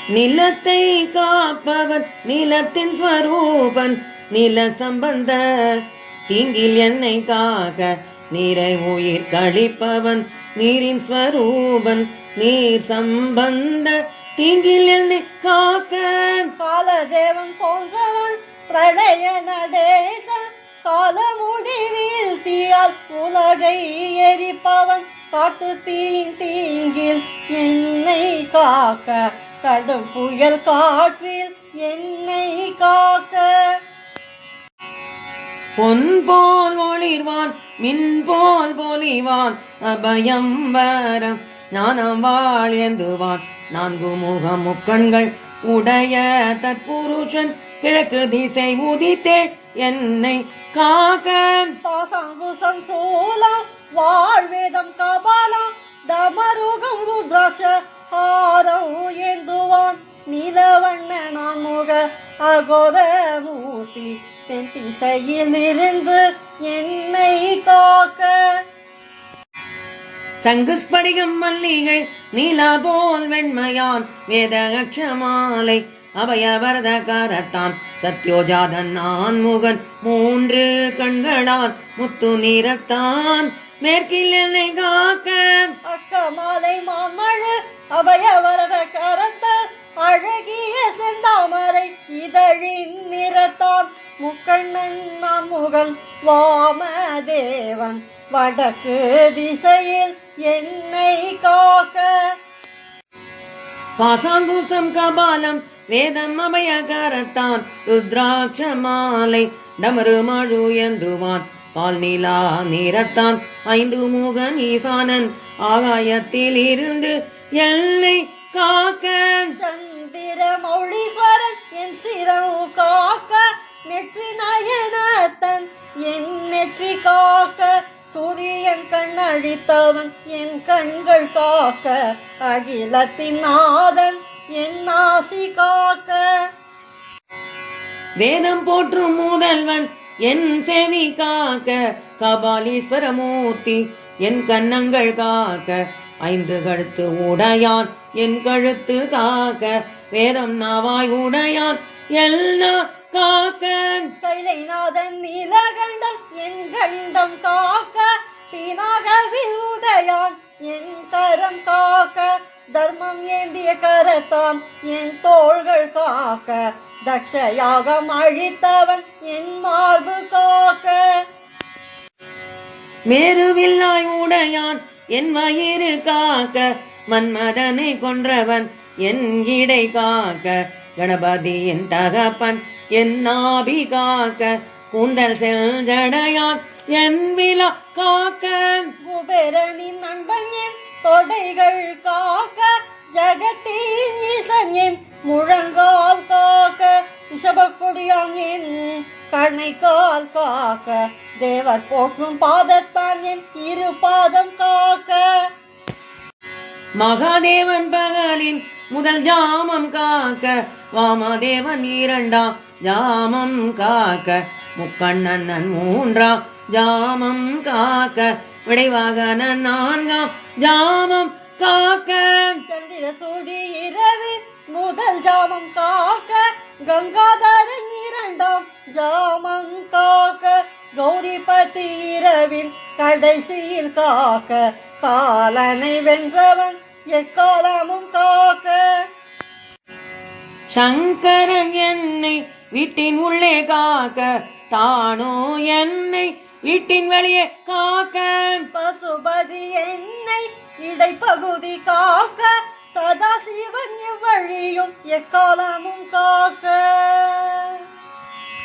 நிலத்தை காப்பவன் நிலத்தின் ஸ்வரூபன் நில சம்பந்த தீங்கில் என்னை காக்க நீரை உயிர் கழிப்பவன் நீரின் ஸ்வரூபன் நீர் சம்பந்த தீங்கில் என்னை காக்க காலதேவன் போன்றவன் பிரளய நடேசன் கால முடிவில் தீயால் உலகை எரிப்பவன் காட்டு தீங்கில் என்னை காக்க கடும் புயல் காற்றில் என்னை காக்க பொன் போல் ஒளிர்வான் மின் போல் பொலிவான் அபயம் வரம் ஞானம் வாழ் ஏந்துவான் நான்கு முகம் முக்கண்கள் உடைய தற்புருஷன் கிழக்கு திசை உதித்தே என்னை காக்க பாசாங்குசம் சூலம் வாழ்வேதம் கபாலம் டமருகம் ருத்ராட்ச ஹாரம் ஏந்துவான் நீலவண்ண நான் முக அகோர மூர்த்தி தென் திசையில் இருந்து என்னை காக்க சங்கு ஸ்படிகம் மல்லிகை நீலா போல் வெண்மையான் வேத அக்ஷமாலை அபயவரத காரத்தான் சத்யோஜாதன் நான் முகன் மூன்று கண்களான் முத்து நிறத்தான் மேற்கில் என்னை காக்க அக்கமாலை மான்மழு அபயவரத கரத்தான் அழகிய செந்தாமரை இதழின் நிறத்தான் முக்கண்ணன் நான் முகன் வாமதேவன் வடக்கு திசையில் என்னை காக்க பாசாங்குசம் கபாலம் வேதம் அபயகரத்தான் ருத்ராட்ச மாலை டமரு மழு ஏந்துவான் பால் நிலா நிறத்தான் ஐந்து முகன் ஈசானன் ஆகாயத்தில் இருந்து என்னை காக்க சந்திர மௌளீஸ்வரன் என் சிரம் காக்க நெற்றி நயனத்தன் என் நெற்றி காக்க சூரியன் கண் அழித்தவன் என் கண்கள் காக்க அகிலத்தின் நாதன் என் நாசி காக்க வேதம் போற்றும் முதல்வன் என் செவி காக்க கபாலீஸ்வர மூர்த்தி என் கண்ணங்கள் காக்க ஐந்து கழுத்து உடையான் என் கழுத்து காக்க வேதம் நாவாய் உடையான் எல்லாம் காக்க கைலைநாதன் நீலகண்டன் என் கண்டம் காக்க தீனாகவில் உடையான் என் கரம் காக்க தர்மம் ஏந்திய கரத்தான் என் தோள்கள் காக்க தக்ஷயாகம் அழித்தவன் என் மார்பு காக்க மேருவில்லாய் உடையான் என் வயிறு காக்க மன்மதனை கொன்றவன் என் இடை காக்க கணபதி என் தகப்பன் என் நாபி காக்க கூந்தல் செல்ஜடையான் என் விழா காக்க குபேரனின் நண்பன் என் தொடைகள் காக்க ஜகத்தின் ஈசன் என் முழங்கால் காக்க ரிஷபக்கொடியான் என் கணைக்கால் காக்க தேவர் போற்றும் பாதத்தான் என் இரு பாதம் காக்க மகாதேவன் பகலின் முதல் ஜாமம் காக்க வாமதேவன் இரண்டாம் ஜாமம் காக்க முக்கண்ணன் மூன்றாம் ஜாமம் காக்க விடைவாகனன் நான்காம் ஜாமம் காக்க சந்திர சூடி இரவின் முதல் ஜாமம் காக்க கங்காதரன் இரண்டாம் ஜாமம் காக்க கௌரிபதி இரவின் கடைசியில் காக்க காலனை வென்றவன் எக்காலமும் காக்க சங்கரன் என்னை வீட்டின் உள்ளே காக்க தானோ என்னை வீட்டின் வெளியே காக்க பசுபதி என்னை இடைப்பகுதி காக்க சதாசிவன் எவ்வழியும் எக்கால